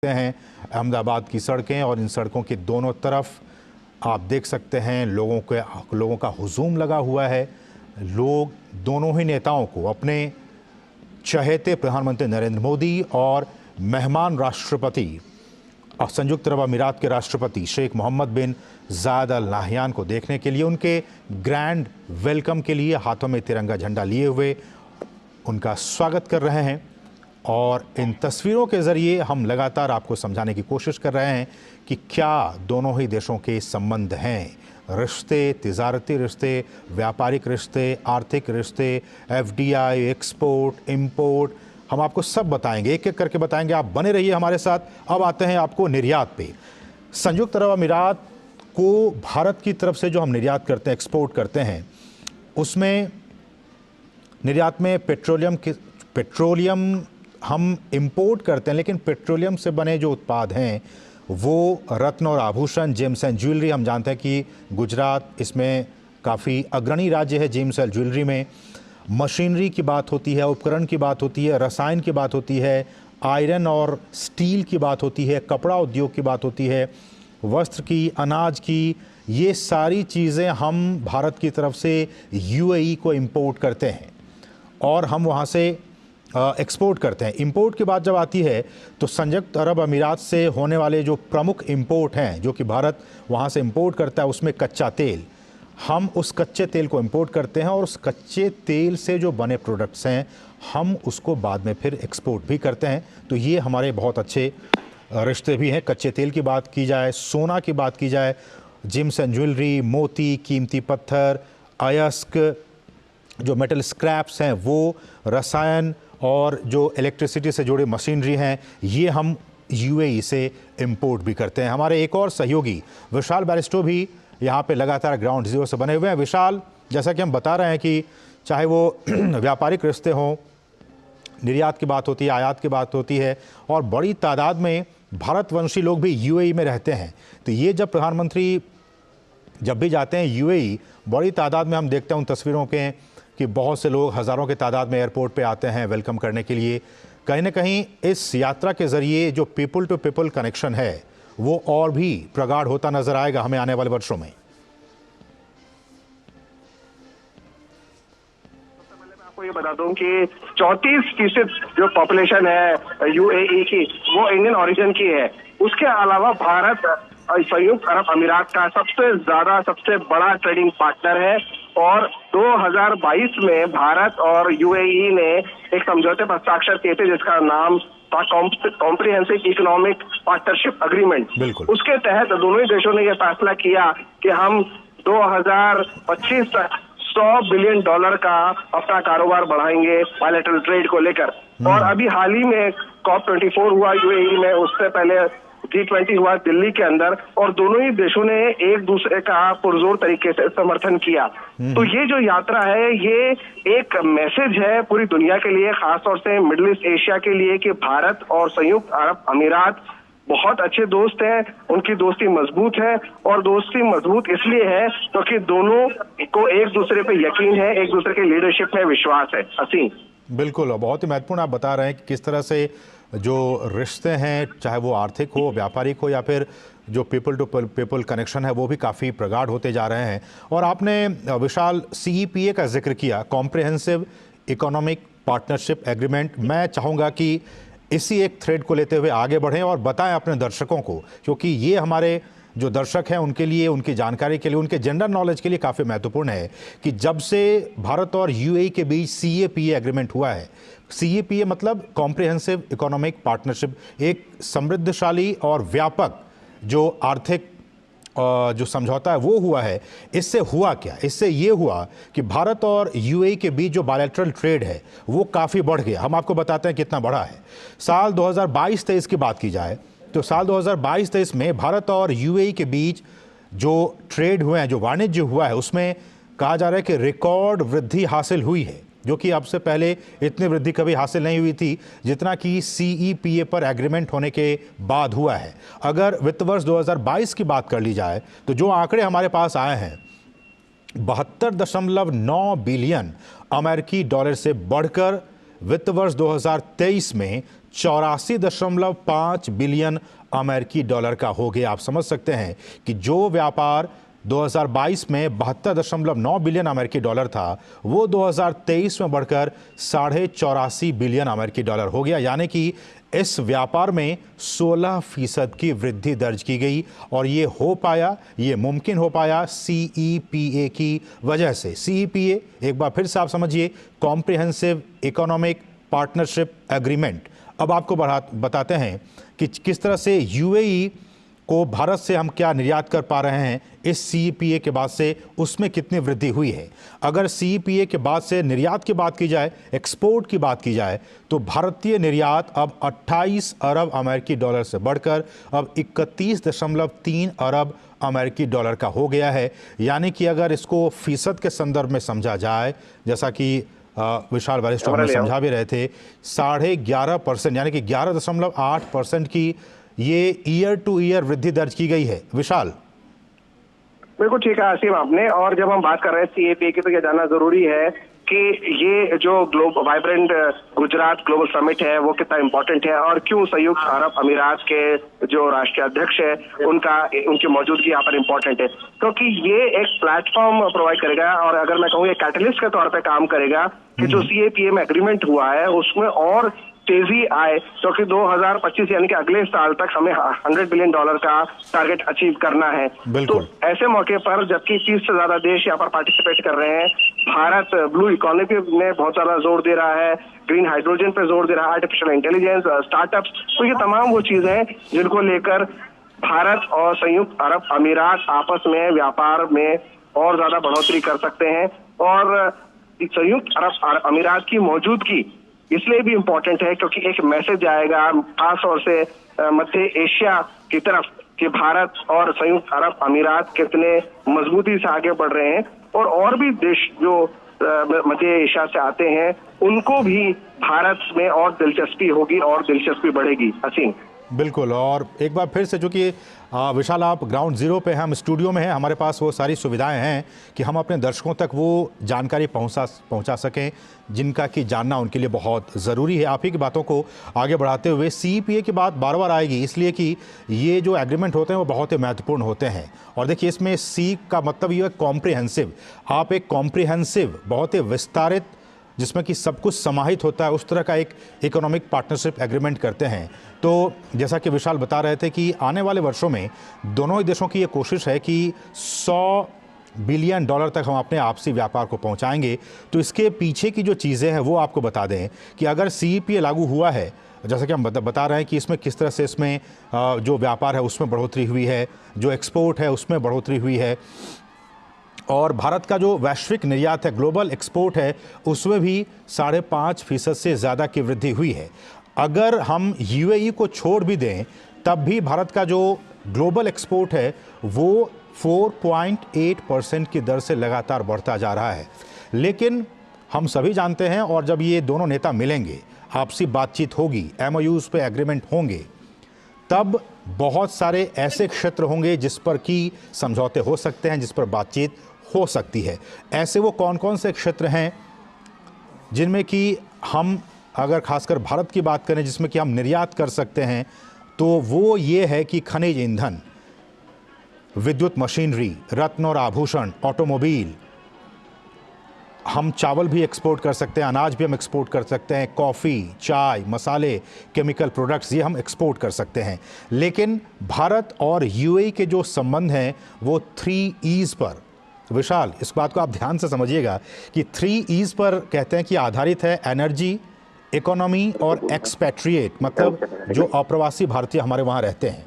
सकते हैं अहमदाबाद की सड़कें, और इन सड़कों के दोनों तरफ आप देख सकते हैं लोगों का हुजूम लगा हुआ है। लोग दोनों ही नेताओं को, अपने चहेते प्रधानमंत्री नरेंद्र मोदी और मेहमान राष्ट्रपति संयुक्त अरब अमीरात के राष्ट्रपति शेख मोहम्मद बिन जायद अल नाहयान को देखने के लिए, उनके ग्रैंड वेलकम के लिए हाथों में तिरंगा झंडा लिए हुए उनका स्वागत कर रहे हैं। और इन तस्वीरों के ज़रिए हम लगातार आपको समझाने की कोशिश कर रहे हैं कि क्या दोनों ही देशों के संबंध हैं, रिश्ते, तिजारती रिश्ते, व्यापारिक रिश्ते, आर्थिक रिश्ते, एफडीआई, एक्सपोर्ट, इंपोर्ट, हम आपको सब बताएंगे, एक एक करके बताएंगे। आप बने रहिए हमारे साथ। अब आते हैं आपको निर्यात पे। संयुक्त अरब अमीरात को भारत की तरफ से जो हम निर्यात करते हैं, एक्सपोर्ट करते हैं, उसमें निर्यात में पेट्रोलियम हम इंपोर्ट करते हैं, लेकिन पेट्रोलियम से बने जो उत्पाद हैं वो रत्न और आभूषण, जेम्स एंड ज्वेलरी, हम जानते हैं कि गुजरात इसमें काफ़ी अग्रणी राज्य है जेम्स एंड ज्वेलरी में। मशीनरी की बात होती है, उपकरण की बात होती है, रसायन की बात होती है, आयरन और स्टील की बात होती है, कपड़ा उद्योग की बात होती है, वस्त्र की, अनाज की, ये सारी चीज़ें हम भारत की तरफ से यूएई को इंपोर्ट करते हैं और हम वहाँ से एक्सपोर्ट करते हैं। इंपोर्ट की बात जब आती है तो संयुक्त अरब अमीरात से होने वाले जो प्रमुख इंपोर्ट हैं, जो कि भारत वहाँ से इंपोर्ट करता है, उसमें कच्चा तेल, हम उस कच्चे तेल को इंपोर्ट करते हैं और उस कच्चे तेल से जो बने प्रोडक्ट्स हैं हम उसको बाद में फिर एक्सपोर्ट भी करते हैं। तो ये हमारे बहुत अच्छे रिश्ते भी हैं। कच्चे तेल की बात की जाए, सोना की बात की जाए, जेम्स एंड ज्वेलरी, मोती, कीमती पत्थर, अयस्क, जो मेटल स्क्रैप्स हैं वो, रसायन और जो इलेक्ट्रिसिटी से जुड़े मशीनरी हैं, ये हम यूएई से इंपोर्ट भी करते हैं। हमारे एक और सहयोगी विशाल बैरिस्टो भी यहाँ पे लगातार ग्राउंड जीरो से बने हुए हैं। विशाल, जैसा कि हम बता रहे हैं कि चाहे वो व्यापारिक रिश्ते हों, निर्यात की बात होती है, आयात की बात होती है, और बड़ी तादाद में भारतवंशी लोग भी यूएई में रहते हैं। तो ये जब प्रधानमंत्री जब भी जाते हैं यूएई, बड़ी तादाद में हम देखते हैं उन तस्वीरों के कि बहुत से लोग हज़ारों के तादाद में एयरपोर्ट पे आते हैं वेलकम करने के लिए। कहीं ना कहीं इस यात्रा के ज़रिए जो पीपल टू पीपल कनेक्शन है वो और भी प्रगाढ़ होता नजर आएगा हमें आने वाले वर्षों में। आपको ये बता दूं कि 34% जो पॉपुलेशन है यूएई की वो इंडियन ओरिजिन की है। उसके अलावा भारत संयुक्त अरब अमीरात का सबसे बड़ा ट्रेडिंग पार्टनर है और 2022 में भारत और यूएई ने एक समझौते पर हस्ताक्षर किए थे जिसका नाम था कॉम्प्रिहेंसिव इकोनॉमिक पार्टनरशिप अग्रीमेंट। उसके तहत दोनों ही देशों ने यह फैसला किया कि हम 2025 तक $100 बिलियन का अपना कारोबार बढ़ाएंगे बायलैटरल ट्रेड को लेकर। और अभी हाल ही में COP24 हुआ यूएई में, उससे पहले G20 हुआ दिल्ली के अंदर, और दोनों ही देशों ने एक दूसरे का पुरजोर तरीके से समर्थन किया। तो ये जो यात्रा है ये एक मैसेज है पूरी दुनिया के लिए, खासतौर से मिडिल ईस्ट एशिया के लिए, कि भारत और संयुक्त अरब अमीरात बहुत अच्छे दोस्त हैं, उनकी दोस्ती मजबूत है। और दोस्ती मजबूत इसलिए है क्योंकि दोनों को एक दूसरे पे यकीन है, एक दूसरे के लीडरशिप में विश्वास है। असीम, बिल्कुल, और बहुत ही महत्वपूर्ण आप बता रहे हैं कि किस तरह से जो रिश्ते हैं, चाहे वो आर्थिक हो, व्यापारिक हो, या फिर जो पीपल टू पीपल कनेक्शन है, वो भी काफ़ी प्रगाढ़ होते जा रहे हैं। और आपने विशाल CEPA का जिक्र किया, कॉम्प्रिहेंसिव इकोनॉमिक पार्टनरशिप एग्रीमेंट। मैं चाहूँगा कि इसी एक थ्रेड को लेते हुए आगे बढ़ें और बताएं अपने दर्शकों को, क्योंकि ये हमारे जो दर्शक हैं उनके लिए, उनकी जानकारी के लिए, उनके जनरल नॉलेज के लिए काफ़ी महत्वपूर्ण है कि जब से भारत और यूएई के बीच CEPA एग्रीमेंट हुआ है, CEPA मतलब कॉम्प्रिहेंसिव इकोनॉमिक पार्टनरशिप, एक समृद्धशाली और व्यापक जो आर्थिक जो समझौता है वो हुआ है। इससे हुआ क्या? इससे ये हुआ कि भारत और यूएई के बीच जो बायलैटरल ट्रेड है वो काफ़ी बढ़ गया। हम आपको बताते हैं कितना बढ़ा है। साल 2022-23 की बात की जाए तो साल 2022-23 में भारत और यूएई के बीच जो ट्रेड हुए हैं, जो वाणिज्य हुआ है, उसमें कहा जा रहा है कि रिकॉर्ड वृद्धि हासिल हुई है, जो कि अब से पहले इतनी वृद्धि कभी हासिल नहीं हुई थी जितना कि CEPA पर एग्रीमेंट होने के बाद हुआ है। अगर वित्त वर्ष 2022 की बात कर ली जाए तो जो आंकड़े हमारे पास आए हैं 72.9 बिलियन अमेरिकी डॉलर से बढ़कर वित्त वर्ष 2023 में 84.5 बिलियन अमेरिकी डॉलर का हो गया। आप समझ सकते हैं कि जो व्यापार 2022 में 72.9 बिलियन अमेरिकी डॉलर था, वो 2023 में बढ़कर 84.5 बिलियन अमेरिकी डॉलर हो गया। यानी कि इस व्यापार में 16% की वृद्धि दर्ज की गई और ये हो पाया, ये मुमकिन हो पाया CEPA की वजह से। CEPA एक बार फिर से आप समझिए, कॉम्प्रिहेंसिव इकोनॉमिक पार्टनरशिप एग्रीमेंट। अब आपको बताते हैं कि किस तरह से UAE को भारत से हम क्या निर्यात कर पा रहे हैं इस CEPA के बाद से, उसमें कितनी वृद्धि हुई है। अगर CEPA के बाद से निर्यात की बात की जाए, एक्सपोर्ट की बात की जाए, तो भारतीय निर्यात अब 28 अरब अमेरिकी डॉलर से बढ़कर अब 31.3 अरब अमेरिकी डॉलर का हो गया है। यानी कि अगर इसको फीसद के संदर्भ में समझा जाए, जैसा कि विशाल वरिष्ठ हमें समझा भी रहे थे, 11.5% यानी कि 11.8% की ये ईयर टू ईयर वृद्धि दर्ज की गई है। विशाल, बिल्कुल ठीक है आसिम आपने। और जब हम बात कर रहे हैं CEPA की, तो यह जानना जरूरी है कि ये जो वाइब्रेंट गुजरात ग्लोबल समिट है वो कितना इंपॉर्टेंट है और क्यों संयुक्त अरब अमीरात के जो राष्ट्रीय अध्यक्ष है उनकी मौजूदगी यहाँ पर इंपॉर्टेंट है, क्योंकि ये एक प्लेटफॉर्म प्रोवाइड करेगा और अगर मैं कहूँ कैटलिस्ट के तौर पर काम करेगा कि जो CEPA में एग्रीमेंट हुआ है उसमें और तेजी आए, क्योंकि 2025 यानी कि अगले साल तक हमें $100 बिलियन का टारगेट अचीव करना है। तो ऐसे मौके पर जबकि 30 से ज्यादा देश यहाँ पर पार्टिसिपेट कर रहे हैं, भारत ब्लू इकोनॉमी में बहुत ज्यादा जोर दे रहा है, ग्रीन हाइड्रोजन पे जोर दे रहा है, आर्टिफिशियल इंटेलिजेंस, स्टार्टअप्स, तो ये तमाम वो चीजें हैं जिनको लेकर भारत और संयुक्त अरब अमीरात आपस में व्यापार में और ज्यादा बढ़ोतरी कर सकते हैं। और संयुक्त अरब अमीरात की मौजूदगी इसलिए भी इम्पोर्टेंट है क्योंकि एक मैसेज आएगा खास तौर से मध्य एशिया की तरफ कि भारत और संयुक्त अरब अमीरात कितने मजबूती से आगे बढ़ रहे हैं और भी देश जो मध्य एशिया से आते हैं उनको भी भारत में और दिलचस्पी होगी और दिलचस्पी बढ़ेगी। हसीन, बिल्कुल। और एक बार फिर से, चूंकि विशाल आप ग्राउंड जीरो पे हैं, हम स्टूडियो में हैं, हमारे पास वो सारी सुविधाएं हैं कि हम अपने दर्शकों तक वो जानकारी पहुंचा सकें जिनका कि जानना उनके लिए बहुत ज़रूरी है। आप ही की बातों को आगे बढ़ाते हुए CEPA की बात बार बार आएगी, इसलिए कि ये जो एग्रीमेंट होते हैं वो बहुत ही महत्वपूर्ण होते हैं। और देखिए, इसमें C का मतलब ये है कॉम्प्रिहेंसिव। आप एक कॉम्प्रिहेंसिव, बहुत ही विस्तारित, जिसमें कि सब कुछ समाहित होता है, उस तरह का एक इकोनॉमिक पार्टनरशिप एग्रीमेंट करते हैं। तो जैसा कि विशाल बता रहे थे कि आने वाले वर्षों में दोनों ही देशों की ये कोशिश है कि 100 बिलियन डॉलर तक हम अपने आपसी व्यापार को पहुंचाएंगे। तो इसके पीछे की जो चीज़ें हैं वो आपको बता दें कि अगर CEPA लागू हुआ है, जैसा कि हम बता रहे हैं कि इसमें किस तरह से इसमें जो व्यापार है उसमें बढ़ोतरी हुई है, जो एक्सपोर्ट है उसमें बढ़ोतरी हुई है, और भारत का जो वैश्विक निर्यात है, ग्लोबल एक्सपोर्ट है, उसमें भी 5.5% से ज़्यादा की वृद्धि हुई है। अगर हम UAE को छोड़ भी दें तब भी भारत का जो ग्लोबल एक्सपोर्ट है वो 4.8% की दर से लगातार बढ़ता जा रहा है। लेकिन हम सभी जानते हैं, और जब ये दोनों नेता मिलेंगे, आपसी बातचीत होगी, MOUs पे एग्रीमेंट होंगे, तब बहुत सारे ऐसे क्षेत्र होंगे जिस पर कि समझौते हो सकते हैं, जिस पर बातचीत हो सकती है। ऐसे वो कौन कौन से क्षेत्र हैं जिनमें कि हम, अगर खासकर भारत की बात करें, जिसमें कि हम निर्यात कर सकते हैं, तो वो ये है कि खनिज ईंधन, विद्युत मशीनरी, रत्न और आभूषण, ऑटोमोबाइल, हम चावल भी एक्सपोर्ट कर सकते हैं, अनाज भी हम एक्सपोर्ट कर सकते हैं, कॉफ़ी, चाय, मसाले, केमिकल प्रोडक्ट्स, ये हम एक्सपोर्ट कर सकते हैं। लेकिन भारत और UAE के जो संबंध हैं वो 3 E's पर, विशाल इस बात को आप ध्यान से समझिएगा कि 3 E's पर कहते हैं कि आधारित है, एनर्जी, इकोनॉमी और एक्सपैट्रिएट, मतलब जो अप्रवासी भारतीय हमारे वहाँ रहते हैं।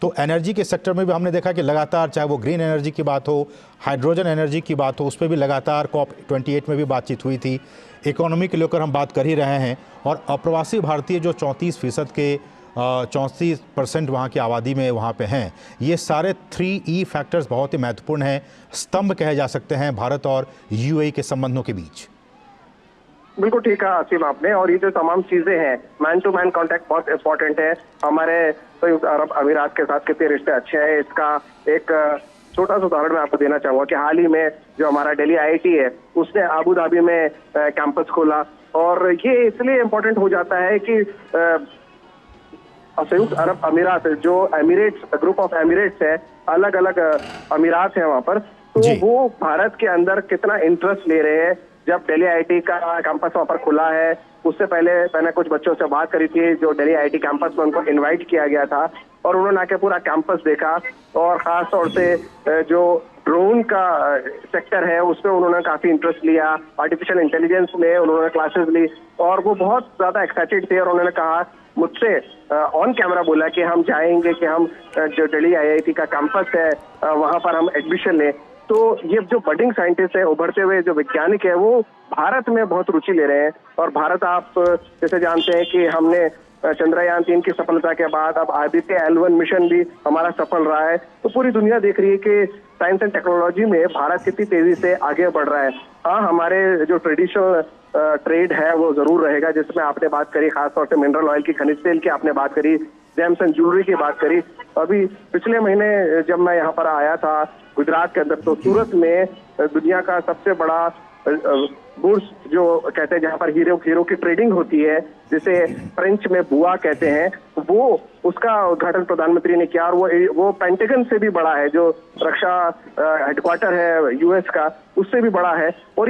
तो एनर्जी के सेक्टर में भी हमने देखा कि लगातार, चाहे वो ग्रीन एनर्जी की बात हो, हाइड्रोजन एनर्जी की बात हो, उस पर भी लगातार COP28 में भी बातचीत हुई थी। इकोनॉमी के लेकर हम बात कर ही रहे हैं, और अप्रवासी भारतीय जो 34% के 34% वहाँ की आबादी में वहाँ पे हैं, ये सारे 3E फैक्टर्स बहुत ही महत्वपूर्ण हैं, स्तंभ कहे जा सकते हैं भारत और UAE के संबंधों के बीच। बिल्कुल ठीक है आसिम आपने। और ये जो तमाम चीजें हैं, मैन टू मैन कांटेक्ट बहुत इंपॉर्टेंट है। हमारे संयुक्त अरब अमीरात के साथ कितने रिश्ते अच्छे हैं, इसका एक छोटा सा उदाहरण मैं आपको देना चाहूंगा कि हाल ही में जो हमारा दिल्ली IIT है उसने अबू धाबी में कैंपस खोला और ये इसलिए इम्पोर्टेंट हो जाता है कि संयुक्त अरब अमीरात, जो एमिरेट्स, ग्रुप ऑफ एमिरेट्स है, अलग अलग अमीरात है वहां पर, तो जी। वो भारत के अंदर कितना इंटरेस्ट ले रहे हैं। जब दिल्ली आईआईटी का कैंपस वहां पर खुला है, उससे पहले मैंने कुछ बच्चों से बात करी थी जो दिल्ली आईआईटी कैंपस में उनको इनवाइट किया गया था, और उन्होंने आके पूरा कैंपस देखा, और खास तौर से जो ड्रोन का सेक्टर है उसमें उन्होंने काफी इंटरेस्ट लिया। आर्टिफिशियल इंटेलिजेंस में उन्होंने क्लासेस ली, और वो बहुत ज्यादा एक्साइटेड थे, और उन्होंने कहा मुझसे ऑन कैमरा बोला कि हम जाएंगे, कि हम जो दिल्ली आईआईटी का कैंपस है वहां पर हम एडमिशन लें। तो ये जो बडिंग साइंटिस्ट है, उभरते हुए जो वैज्ञानिक है, वो भारत में बहुत रुचि ले रहे हैं। और भारत, आप जैसे जानते हैं कि हमने चंद्रयान-3 की सफलता के बाद अब आदित्य L1 मिशन भी हमारा सफल रहा है। तो पूरी दुनिया देख रही है कि साइंस एंड टेक्नोलॉजी में भारत कितनी तेजी से आगे बढ़ रहा है। हाँ, हमारे जो ट्रेडिशनल ट्रेड है वो जरूर रहेगा, जिसमें आपने बात करी खासतौर से मिनरल ऑयल की, खनिज तेल की आपने बात करी, जेम्स एंड ज्वेलरी की बात करी। अभी पिछले महीने जब मैं यहाँ पर आया था गुजरात के अंदर, तो सूरत में दुनिया का सबसे बड़ा बुर्स जो कहते हैं, जहाँ पर हीरो की ट्रेडिंग होती है, जिसे फ्रेंच में बुआ कहते हैं, वो उसका उद्घाटन प्रधानमंत्री ने किया। और वो पेंटागन से भी बड़ा है, जो रक्षा हेडक्वार्टर है यूएस का, उससे भी बड़ा है। और